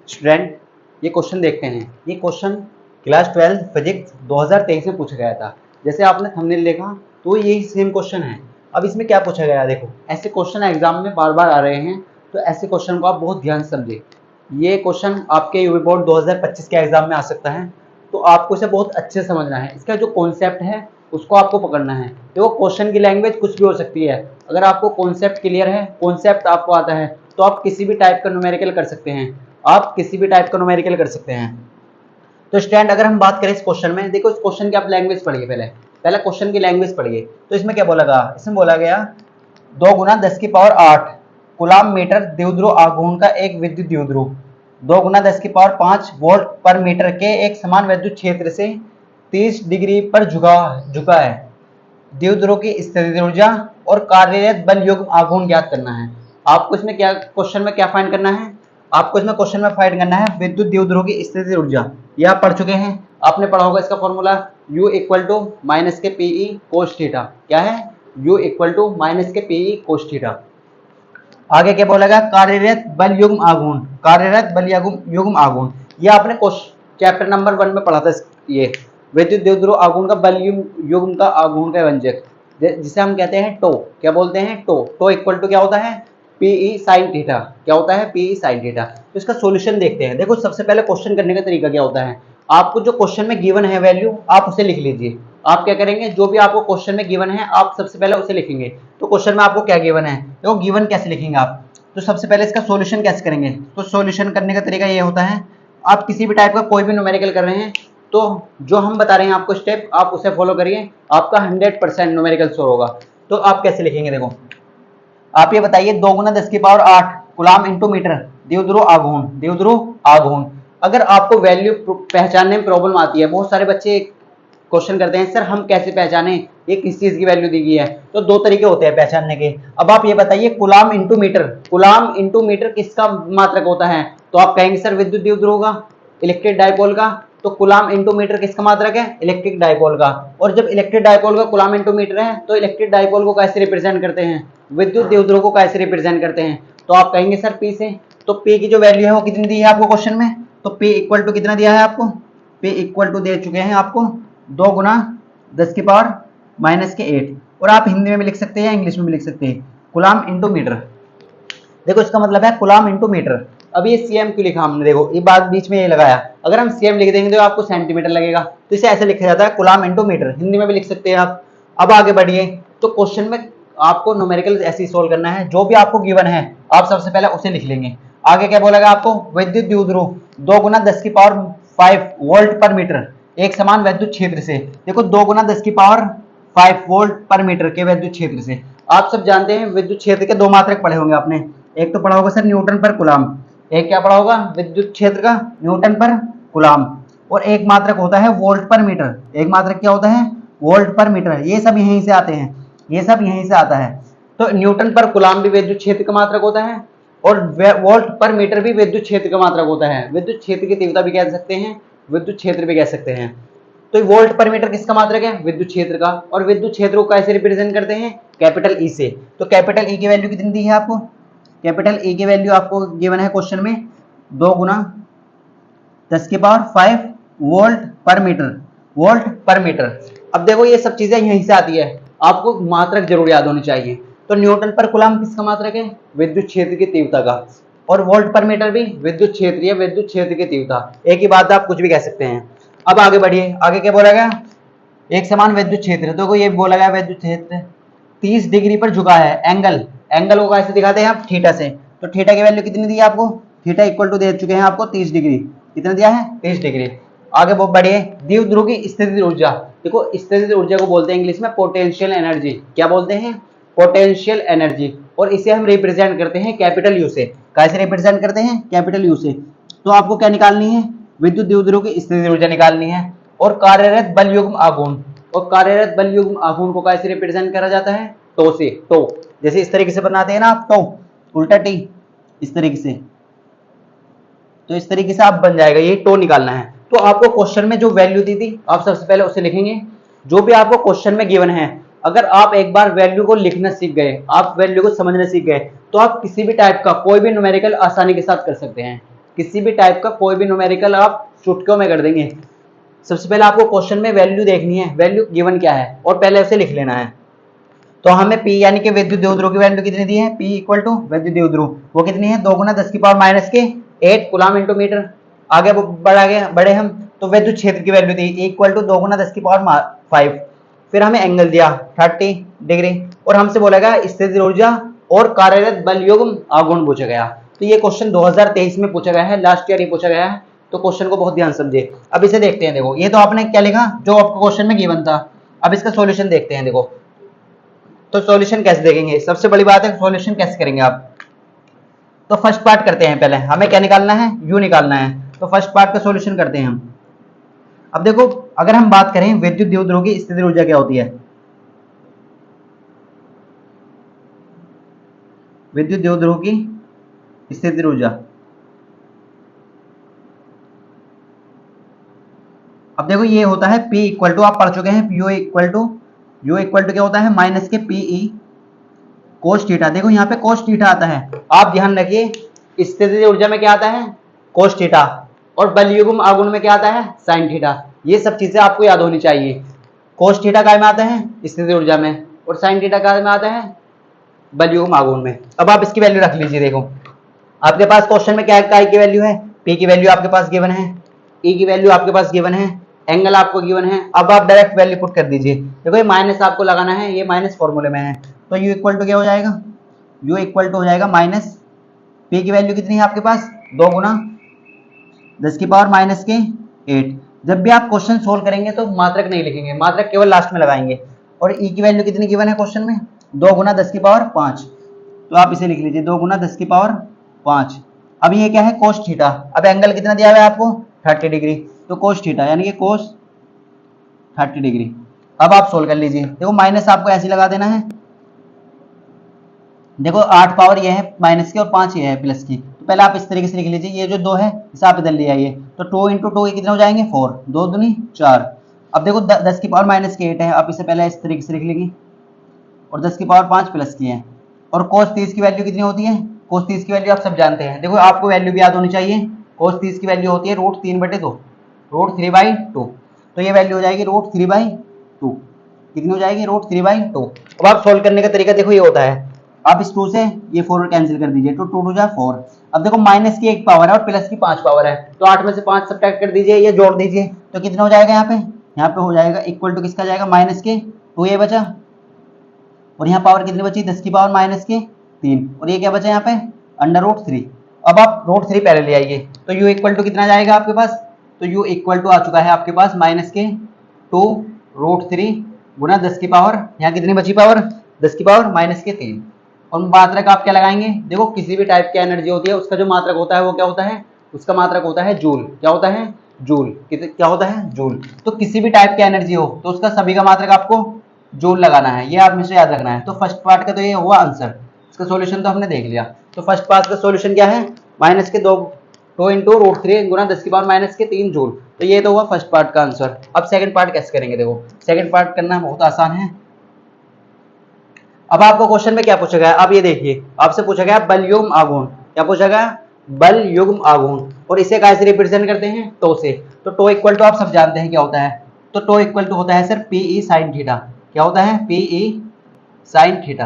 Student, ये question देखते हैं। ये क्वेश्चन क्लास 12 फिजिक्स 2023 में पूछा गया था। जैसे आपने थंबनेल देखा तो यही सेम क्वेश्चन है। अब इसमें क्या पूछा गया है, देखो ऐसे क्वेश्चन एग्जाम में बार बार आ रहे हैं, तो ऐसे क्वेश्चन को आप बहुत ध्यान से समझिए। ये क्वेश्चन आपके यूपी बोर्ड 2025 के एग्जाम में आ सकता है, तो आपको इसे बहुत अच्छे से समझना है। इसका जो कॉन्सेप्ट है उसको आपको पकड़ना है। देखो क्वेश्चन की लैंग्वेज कुछ भी हो सकती है, अगर आपको कॉन्सेप्ट क्लियर है, कॉन्सेप्ट आपको आता है, तो आप किसी भी टाइप का न्यूमेरिकल कर सकते हैं। आप किसी भी टाइप का न्यूमेरिकल कर सकते हैं। तो स्टूडेंट, अगर हम बात करें इस क्वेश्चन में, देखो इस क्वेश्चन की आप लैंग्वेज पढ़िए। पहले क्वेश्चन की लैंग्वेज पढ़िए। तो इसमें क्या बोला गया, इसमें बोला गया 2 गुना 10 की पावर 8 कूलाम मीटर द्विध्रुव आघूर्ण का एक विद्युत द्विध्रुव 2 गुना 10 की पावर 5 वोल्ट पर मीटर के एक समान विद्युत क्षेत्र से 30 डिग्री पर झुका है। द्विध्रुव की स्थितिज ऊर्जा और कार्यरत बल युग्म आघूर्ण ज्ञात करना है। आपको इसमें क्या क्वेश्चन में क्या फाइंड करना है, आपको इसमें क्वेश्चन में फाइंड करना है विद्युत द्विध्रुव की स्थितिज ऊर्जा। यह आप पढ़ चुके हैं, आपने पढ़ा होगा इसका formula U equal to minus के पीई कोस थीटा। क्या है, U इक्वल टू माइनस के पीई कोस थीटा। आगे क्या बोलेगा, कार्यरत बल युग्म आघूर्ण, कार्यरत बल युग्म आघूर्ण। यह आपने चैप्टर नंबर 1 में पढ़ा था। ये विद्युत द्विध्रुव आघूर्ण का बल युग्म का आघूर्ण का व्यंजक, जिसे हम कहते हैं टो। क्या बोलते हैं, टो। टो इक्वल टू क्या होता है, पीई साइन थीटा। क्या होता है, पीई साइन थीटा। तो इसका सॉल्यूशन देखते हैं। देखो सबसे पहले क्वेश्चन करने का तरीका क्या होता है, आपको जो क्वेश्चन में गिवन है वैल्यू, आप उसे लिख लीजिए। आप क्या करेंगे, जो भी आपको क्वेश्चन में गिवन है आप सबसे पहले उसे लिखेंगे। तो क्वेश्चन में आपको क्या गिवन है, देखो गिवन कैसे लिखेंगे आप, तो सबसे पहले इसका सॉल्यूशन कैसे करेंगे। तो सॉल्यूशन करने का तरीका ये होता है, आप किसी भी टाइप का कोई भी न्यूमेरिकल कर रहे हैं, तो जो हम बता रहे हैं आपको स्टेप, आप उसे फॉलो करिए, आपका 100% न्यूमेरिकल सोल्व होगा। तो आप कैसे लिखेंगे, देखो आप ये बताइए 2 गुना 10 की पावर 8 कूलाम इंटू मीटर द्विध्रुव आघूर्ण। अगर आपको वैल्यू पहचानने में प्रॉब्लम आती है, बहुत सारे बच्चे क्वेश्चन करते हैं सर हम कैसे पहचाने ये किस चीज की वैल्यू दी गई है। तो दो तरीके होते हैं पहचानने के। अब आप ये बताइए कूलाम इंटू मीटर किसका मात्रक होता है। तो आप कहेंगे सर विद्युत द्विध्रुव का, इलेक्ट्रिक डायपोल का। तो कूलाम इंटू मीटर किसका मात्रक है, इलेक्ट्रिक डायपोल का। और जब इलेक्ट्रिक डायपोल का कूलाम इंटू मीटर है, तो इलेक्ट्रिक डायपोल को कैसे रिप्रेजेंट करते हैं, विद्युत द्विध्रुव को कैसे रिप्रेजेंट करते हैं। तो आप कहेंगे सर पी से। तो पी की जो वैल्यू है वो कितनी दी है आपको क्वेश्चन में, तो पी इक्वल टू कितना दिया है आपको, पी इक्वल टू दे चुके हैं आपको 2 गुना 10 की पावर माइनस के 8। और आप हिंदी में भी लिख सकते हैं, इंग्लिश में भी लिख सकते हैं, कूलाम इंटू मीटर। देखो इसका मतलब है कूलाम इंटू मीटर। अब ये सीएम क्यों लिखा हमने, देखो ये बात बीच में ये लगाया, अगर हम सीएम लिख देंगे तो आपको सेंटीमीटर लगेगा, तो इसे ऐसे लिखा जाता है कूलाम इंटू मीटर। हिंदी में भी लिख सकते हैं आप। अब आगे बढ़िए, तो क्वेश्चन में आपको न्यूमेरिकल ऐसे ही सोल्व करना है, जो भी आपको गिवन है आप सबसे पहले उसे लिख लेंगे। आगे क्या बोलेगा आपको, विद्युत द्विध्रुव 2 गुना 10 की पावर 5 वोल्ट पर मीटर एक समान विद्युत क्षेत्र से। देखो 2 गुना 10 की पावर 5 वोल्ट पर मीटर के विद्युत क्षेत्र से। आप सब जानते हैं विद्युत क्षेत्र के दो मात्रक पढ़े होंगे आपने, एक तो पढ़ा होगा सर न्यूटन पर कूलाम, एक क्या पढ़ा होगा विद्युत क्षेत्र का न्यूटन पर कूलाम, और एक मात्रक होता है वोल्ट पर मीटर। एक मात्रक क्या होता है, वोल्ट पर मीटर। ये सब यहीं से आते हैं, ये सब यहीं से आता है। तो न्यूटन पर कूलाम भी विद्युत क्षेत्र का मात्रक होता है, और वोल्ट पर मीटर भी विद्युत क्षेत्र का मात्रक होता है। विद्युत क्षेत्र की तीव्रता भी कह सकते हैं, विद्युत क्षेत्र भी कह सकते हैं। तो वोल्ट पर मीटर किसका मात्रक है, विद्युत क्षेत्र का। और विद्युत क्षेत्र को कैसे रिप्रेजेंट करते हैं, कैपिटल ई से। तो कैपिटल ई की वैल्यू कितनी दी है आपको, कैपिटल ई की वैल्यू आपको गिवन है क्वेश्चन में 2 गुना 10 की पावर 5 वोल्ट पर मीटर। अब देखो ये सब चीजें यहीं से आती है, आपको मात्रक जरूर याद होनी चाहिए। तो न्यूटन पर कूलाम किसका मात्रक है, विद्युत क्षेत्र की तीव्रता का। और वोल्ट पर मीटर भी विद्युत क्षेत्र की तीव्रता। एक ही बात आप कुछ भी कह सकते हैं। अब आगे बढ़िए, आगे क्या बोला गया, एक समान विद्युत क्षेत्र। देखो ये बोला गया विद्युत क्षेत्र 30 डिग्री पर झुका है। एंगल को कैसे दिखाते हैं आप, थीटा से। तो थीटा की वैल्यू कितनी दी है आपको, थीटा इक्वल टू दे चुके हैं आपको 30 डिग्री। कितना दिया है, 30 डिग्री। आगे बहुत बढ़िए, द्विध्रुव की स्थितिज ऊर्जा। देखो स्थितिज ऊर्जा को बोलते हैं इंग्लिश में पोटेंशियल एनर्जी। क्या बोलते हैं, पोटेंशियल एनर्जी। और इसे हम रिप्रेजेंट करते हैं कैपिटल यू से। कैसे रिप्रेजेंट करते हैं, कैपिटल यू से। तो आपको क्या निकालनी है, विद्युत द्विध्रुव की स्थितिज ऊर्जा निकालनी है। और कार्यरत बल युग्म आघूर्ण, और कार्यरत बल युग्म आघूर्ण को कैसे रिप्रेजेंट करा जाता है, टो से। टो जैसे इस तरीके से बनाते हैं ना आप, टो उल्टा टी, इस तरीके से। तो इस तरीके से आप बन जाएगा, ये टो निकालना है। तो आपको क्वेश्चन में जो वैल्यू दी थी आप सबसे पहले उसे लिखेंगे, जो भी आपको क्वेश्चन में गिवन है। अगर आप एक बार वैल्यू को लिखना सीख गए, आप वैल्यू को समझना सीख गए, तो आप किसी भी टाइप का कोई भी न्यूमेरिकल आसानी के साथ कर सकते हैं। किसी भी टाइप का कोई भी न्यूमेरिकल आप चुटकियों में कर देंगे। सबसे पहले आपको क्वेश्चन में वैल्यू देखनी है, वैल्यू गिवन क्या है और पहले उसे लिख लेना है। तो हमें P यानी कि विद्युत द्विध्रुव की वैल्यू कितनी दी है, P इक्वल टू विद्युत द्विध्रुव वो कितनी है 2 गुना 10 की पावर माइनस के 8 कूलम इंटू मीटर। आगे बढ़े हम तो विद्युत क्षेत्र की वैल्यू दी इक्वल टू 2 गुना 10 की पावर 5। फिर हमें एंगल दिया 30 डिग्री और हमसे बोला गया स्थिर ऊर्जा और कार्यरत बल युग्म आघूर्ण पूछा गया। तो ये क्वेश्चन 2023 में पूछा गया है, लास्ट ईयर ही पूछा गया है। तो क्वेश्चन को बहुत ध्यान समझिए। अब इसे देखते हैं। देखो ये तो आपने क्या लिखा जो आपको क्वेश्चन में गिवन था। अब इसका सॉल्यूशन देखते हैं। देखो तो सॉल्यूशन कैसे देखेंगे, सबसे बड़ी बात है सॉल्यूशन कैसे करेंगे आप। तो फर्स्ट पार्ट करते हैं। पहले हमें क्या निकालना है, यू निकालना है। तो फर्स्ट पार्ट का सॉल्यूशन करते हैं हम। अब देखो अगर हम बात करें विद्युत द्विध्रुव की स्थिर ऊर्जा क्या होती है, विद्युत द्विध्रुव की स्थिर ऊर्जा। अब देखो ये होता है P इक्वल टू, आप पढ़ चुके हैं, यू इक्वल टू क्या होता है माइनस के PE कोस थीटा। देखो यहाँ पे कोस थीटा आता है, आप ध्यान रखिए स्थिर ऊर्जा में क्या आता है कोस थीटा और बल युग्म आघूर्ण में क्या आता है साइन थीटा। ये सब चीजें आपको याद होनी चाहिए। कोस थीटा काय में आता है स्थिर ऊर्जा में और साइन थीटा काय में आता है बल युग्म आघूर्ण में। अब आप इसकी वैल्यू रख लीजिए। देखो आपके पास क्वेश्चन में क्या काय की वैल्यू है, P की वैल्यू आपके पास गिवन है, E की वैल्यू आपके पास गिवन है, एंगल आपको गिवन है। अब आप डायरेक्ट वैल्यू पुट कर दीजिए। देखो ये माइनस आपको लगाना है, ये माइनस फॉर्मूले में है। तो यू इक्वल टू क्या हो जाएगा, यू इक्वल टू हो जाएगा माइनस P की वैल्यू कितनी है आपके पास 2 गुना 10 की पावर माइनस के 8। जब भी आप क्वेश्चन सोल्व करेंगे तो मात्रक नहीं लिखेंगे, मात्रक केवल लास्ट में लगाएंगे। और E की वैल्यू कितनी गिवन है क्वेश्चन में 2 गुना 10 की पावर 5। तो आप इसे लिख लीजिए 2 गुना 10 की पावर 5। अब ये क्या है कोस थीटा। अब एंगल कितना दिया हुआ है आपको 30 डिग्री। तो कोस थीटा यानी कि कोस 30 डिग्री। अब आप सोल्व कर लीजिए। देखो माइनस आपको ऐसे लगा देना है। देखो 8 पावर ये है माइनस की और 5 ये है प्लस की। तो पहले आप इस तरीके से लिख लीजिए, ये जो 2 है इसे आप इधर ले आइए। तो 2 इंटू 2 कितने हो जाएंगे 4, 2 दूनी 4। अब देखो 10 की पावर माइनस की 8 है, आप इसे पहले इस तरीके से लिख लेंगे और 10 की पावर 5 प्लस की है। और कोस 30 की वैल्यू कितनी होती है, कोस 30 की वैल्यू आप सब जानते हैं। देखो आपको वैल्यू भी याद होनी चाहिए। कोस 30 की वैल्यू होती है √3/2, √3/2। तो ये वैल्यू हो जाएगी √3/2। कितनी हो जाएगी √3/2। अब आप सोल्व करने का तरीका देखो ये होता है, आप इस 2 से ये 4 कैंसिल कर दीजिए तो 2 2 जा 4। अब देखो माइनस की 1 पावर है और प्लस की 5 पावर है, तो 8 में से 5 सब्ट्रैक्ट कर दीजिए, ये जोड़ दीजिए। तो कितना हो जाएगा यहाँ पे हो जाएगा इक्वल टू किसका जाएगा माइनस के 2 ये बचा और यहाँ पावर कितनी बची 10 की पावर माइनस के 3 और ये क्या बचा यहाँ पे √3। अब आप √3 पहले ले आइए। तो u इक्वल टू कितना जाएगा आपके पास, तो u इक्वल टू आ चुका है आपके पास माइनस के 2 √3 गुना 10 की पावर, यहाँ कितनी बची पावर 10 की पावर माइनस के 3। और मात्रक आप क्या लगाएंगे, देखो किसी भी टाइप की एनर्जी होती है उसका जो मात्रक होता है वो क्या होता है, उसका मात्रक होता है जूल। क्या होता है जूल, क्या होता है जूल। तो किसी भी टाइप की एनर्जी हो तो उसका सभी का मात्रक आपको जूल लगाना है, ये आप हमेशा याद रखना है। तो फर्स्ट पार्ट का तो ये हुआ आंसर, इसका सॉल्यूशन तो हमने देख लिया। तो फर्स्ट पार्ट का सॉल्यूशन क्या है माइनस के 2 इंटू √3 गुना 10 की पावर माइनस के 3 जूल। तो ये तो हुआ फर्स्ट पार्ट का आंसर। अब सेकंड पार्ट कैसे करेंगे, देखो सेकंड पार्ट करना बहुत आसान है। अब आपको क्वेश्चन में क्या पूछा गया, अब ये देखिए आपसे पूछा गया बल युग्म आघूर्ण। क्या पूछा गया बल युग्म आघूर्ण, और इसे कैसे रिप्रेजेंट करते हैं टो से। तो टो इक्वल टू आप सब जानते हैं क्या होता है। तो टो इक्वल टू होता है सर PE साइन थीटा। क्या होता है PE साइन थीटा।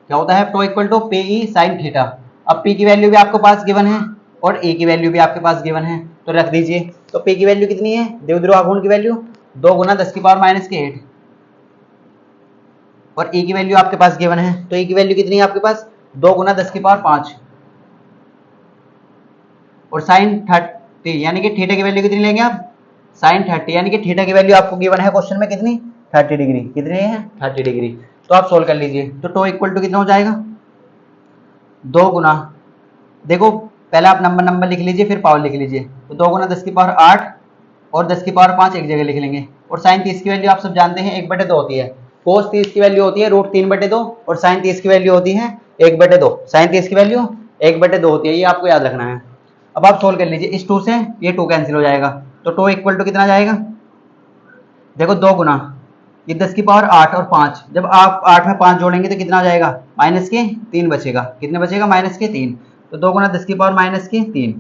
क्या होता है tau equal to PE sine theta. अब P की वैल्यू भी आपके पास गिवन है और A की वैल्यू भी आपके पास गिवन है, तो रख दीजिए। तो P की वैल्यू कितनी है द्विध्रुव आघूर्ण की वैल्यू 2 गुना 10 की पावर माइनस के 8 और E की वैल्यू आपके पास गिवन है। तो E की वैल्यू कितनी है आपके पास 2 गुना 10 की पावर 5 और साइन 30 यानी कि थीटा की वैल्यू कितनी लेंगे आप साइन 30 यानी कि थीटा की वैल्यू आपको गिवन है क्वेश्चन में कितनी 30 डिग्री। कितनी है 30 डिग्री। तो आप सोल्व कर लीजिए। तो टो इक्वल टू कितना हो जाएगा 2 गुना, देखो पहले आप नंबर लिख लीजिए फिर पावर लिख लीजिए। तो 2 गुना 10 की पावर 8 और 10 की पावर 5 एक जगह लिख लेंगे। और साइन 30 की वैल्यू आप सब जानते हैं 1/2 होती है। कोस 30 की वैल्यू होती है √3/2 और साइन 30 की वैल्यू होती है 1/2। साइन 30 की वैल्यू 1/2 होती है, ये आपको याद रखना है। अब आप सोल्व कर लीजिए, इस 2 से ये 2 कैंसिल हो जाएगा। तो टो इक्वल टू कितना जाएगा, देखो 2 गुना ये 10 की पावर 8 और 5, जब आप 8 में 5 जोड़ेंगे तो कितना आ जाएगा माइनस के 3 बचेगा। कितने बचेगा माइनस के 3। तो 2 गुना 10 की पावर माइनस की 3।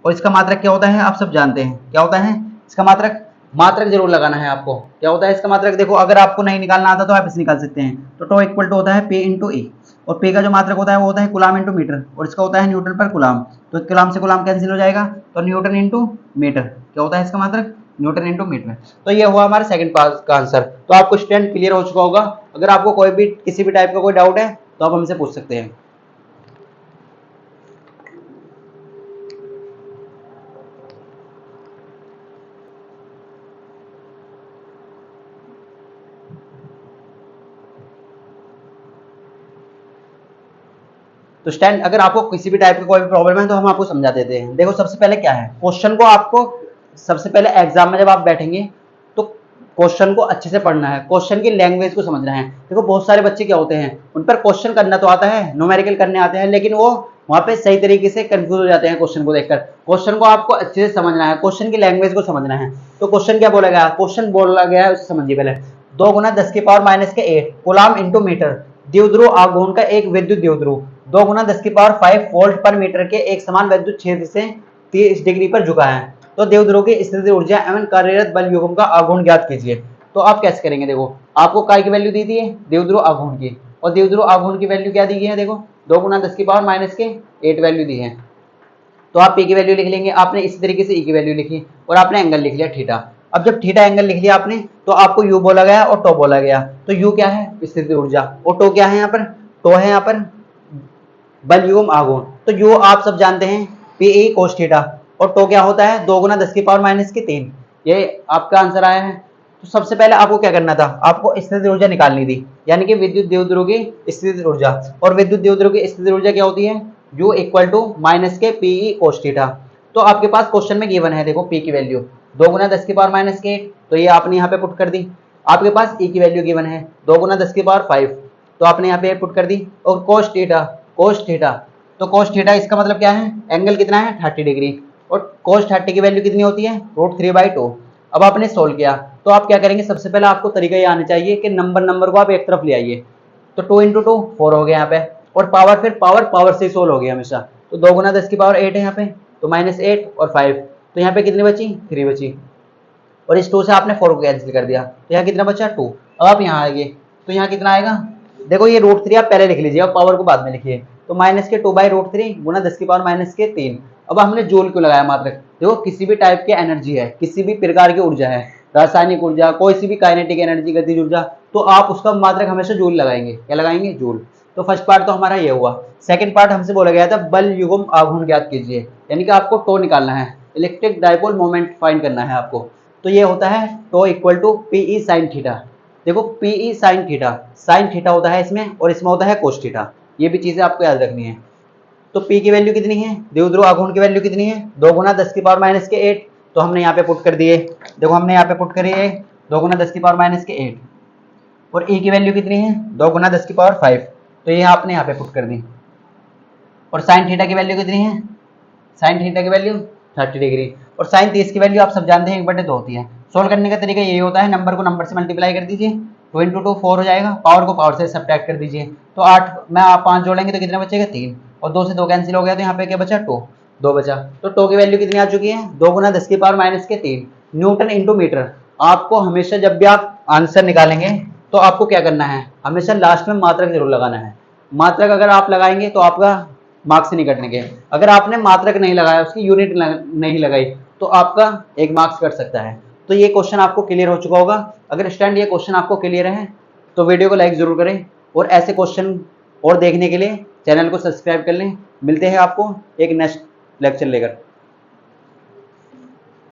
और इसका मात्रक क्या होता है आप सब जानते हैं, क्या होता है इसका मात्रक? मात्रक जरूर लगाना है आपको। क्या होता है इसका मात्रक? देखो अगर आपको नहीं निकालना आता तो आप इसे निकाल सकते हैं। तो टो इक्वल टू होता है P इंटू ई, और P का जो मात्रक होता है वो होता है कूलाम इंटू मीटर, और इसका होता है न्यूटन पर कूलाम। तो कूलाम से कूलाम कैंसिल हो जाएगा, तो न्यूटन इंटू मीटर। क्या होता है इसका मात्रक? Newton into metre. तो ये हुआ हमारा सेकंड पार्ट का आंसर। तो आपको स्टैंड क्लियर हो चुका होगा। अगर आपको कोई भी किसी भी टाइप का कोई डाउट है तो आप हमसे पूछ सकते हैं। तो स्टैंड अगर आपको किसी भी टाइप की कोई भी प्रॉब्लम है तो हम आपको समझा देते हैं। देखो सबसे पहले क्या है, क्वेश्चन को आपको सबसे पहले एग्जाम में जब आप बैठेंगे तो क्वेश्चन को अच्छे से पढ़ना है, क्वेश्चन की लैंग्वेज को समझना है। देखो बहुत सारे बच्चे क्या होते हैं, उन पर क्वेश्चन करना तो आता है, न्यूमेरिकल करने आते हैं, लेकिन वो वहां पे सही तरीके से कंफ्यूज हो जाते हैं क्वेश्चन को देखकर। क्वेश्चन को आपको अच्छे से समझना है, क्वेश्चन की लैंग्वेज को समझना है। तो क्वेश्चन क्या बोला गया, क्वेश्चन बोला गया है उसे समझिए पहले। 2 गुना 10 की पावर माइनस के 8 कूलाम इंटू मीटर, द्विध्रुव आघूर्ण का एक विद्युत द्विध्रुव 2 गुना 10 की पावर 5 वोल्ट पर मीटर के एक समान विद्युत क्षेत्र से 30 डिग्री पर झुका है। तो द्विध्रुव की स्थिति ऊर्जा एवं कार्यरत बल युग्म का आघूर्ण ज्ञात कीजिए। तो आप कैसे करेंगे, देखो आपको काय की वैल्यू दी थी है द्विध्रुव आघूर्ण की, और द्विध्रुव आघूर्ण की वैल्यू क्या दी गई है, देखो 2 गुना 10 की पावर माइनस के 8 वैल्यू दी है। तो आप पी की वैल्यू लिख लेंगे, आपने इसी तरीके से ई की वैल्यू लिखी, और आपने एंगल लिख लिया थीटा। अब जब थीटा एंगल लिख लिया आपने तो आपको यू बोला गया और टो बोला गया। तो यू क्या है, स्थिति ऊर्जा, और टो क्या है यहाँ पर, टो है यहाँ पर बल युग्म आघूर्ण। तो यू आप सब जानते हैं पी ई कोस थीटा, और टो क्या होता है 2 गुना 10 की पावर माइनस की 3। ये आपका आंसर आया है। तो सबसे पहले आपको क्या करना था, आपको स्थिति ऊर्जा निकालनी थी, यानी कि विद्युत द्विध्रुव की स्थिति ऊर्जा। और विद्युत द्विध्रुव की स्थिति ऊर्जा क्या होती है, U इक्वल टू माइनस के पी ई कोस थीटा। तो आपके पास क्वेश्चन में गिवन है, देखो पी की वैल्यू 2 गुना 10 की पावर माइनस के 8, तो ये आपने यहाँ पे पुट कर दी। आपके पास ई की वैल्यू गिवन है 2 गुना 10 की पावर 5, तो आपने यहाँ पे पुट कर दी। और कोस थीटा, कोस थीटा, तो कोस थीटा इसका मतलब क्या है, एंगल कितना है 30 डिग्री, और कोस 30 की वैल्यू कितनी होती है √3/2। अब आपने सोल्व किया तो आप क्या करेंगे, सबसे पहले आपको तरीका ये आना चाहिए कि नंबर को आप एक तरफ ले आइए। तो 2 इंटू 2 4 हो गया यहाँ पे, और पावर फिर पावर से सोल्व हो गया हमेशा। तो 2 गुना 10 की पावर 8 है यहाँ पे, तो -8 और 5, तो यहाँ पे कितनी बची 3 बची, और इस 2 से आपने 4 को कैंसिल कर दिया, तो यहाँ कितना बचा 2। अब आप यहाँ आएंगे तो यहाँ कितना आएगा, देखो ये √3 आप पहले लिख लीजिए, अब पावर को बाद में लिखिए। तो माइनस के 2/√3 गुना 10 की पावर माइनस के 3। अब हमने जूल क्यों लगाया मात्रक, देखो किसी भी टाइप की एनर्जी है, किसी भी प्रकार की ऊर्जा है, रासायनिक ऊर्जा, कोई सी भी काइनेटिक एनर्जी, गतिज ऊर्जा, तो आप उसका मात्रक हमेशा जूल लगाएंगे। क्या लगाएंगे, जूल। तो फर्स्ट पार्ट तो हमारा ये हुआ। सेकंड पार्ट हमसे बोला गया था बल युग्म आघूर्ण ज्ञात कीजिए, यानी कि आपको टो निकालना है, इलेक्ट्रिक डायपोल मोमेंट फाइंड करना है आपको। तो ये होता है tau equal to PE sine theta. देखो पीई साइन थीटा होता है इसमें, और इसमें होता है कोस थीटा। ये भी चीजें आपको याद रखनी है। तो P की वैल्यू कितनी है, द्विध्रुव आघूर्ण की वैल्यू कितनी है 2 गुना 10 की पावर माइनस के 8, तो हमने यहाँ पे पुट कर दिए। देखो हमने यहाँ पे पुट करी है 2 गुना 10 की पावर माइनस के 8, और E की वैल्यू कितनी है 2 गुना 10 की पावर 5, तो ये आपने यहाँ पे पुट कर दी। और साइन थीटा की वैल्यू कितनी है, साइन थीटा की वैल्यू 30 डिग्री, और साइन 30 की वैल्यू आप सब जानते हैं 1/2 होती है। सोल्व करने का तरीका यही होता है, नंबर को नंबर से मल्टीप्लाई कर दीजिए, 2 इंटू 2 4 हो जाएगा, पावर को पावर से सब्ट्रैक्ट कर दीजिए। तो 8 में आप 5 जोड़ेंगे तो कितना बचेगा 3, और 2 से 2 कैंसिल हो गया, तो यहाँ पे क्या बचा 2 बचा। तो टो की वैल्यू कितनी आ चुकी है 2 गुना 10 की पावर माइनस के 3 न्यूटन इंटू मीटर। आपको हमेशा जब भी आप आंसर निकालेंगे तो आपको क्या करना है, हमेशा लास्ट में मात्रक जरूर लगाना है। मात्रक अगर आप लगाएंगे तो आपका मार्क्स नहीं कटेंगे। अगर आपने मात्रक नहीं लगाया, उसकी यूनिट नहीं लगाई, तो आपका 1 मार्क्स कट सकता है। तो ये क्वेश्चन आपको क्लियर हो चुका होगा। अगर स्टैंड ये क्वेश्चन आपको क्लियर है तो वीडियो को लाइक जरूर करें, और ऐसे क्वेश्चन और देखने के लिए चैनल को सब्सक्राइब कर लें। मिलते हैं आपको एक नेक्स्ट लेक्चर लेकर।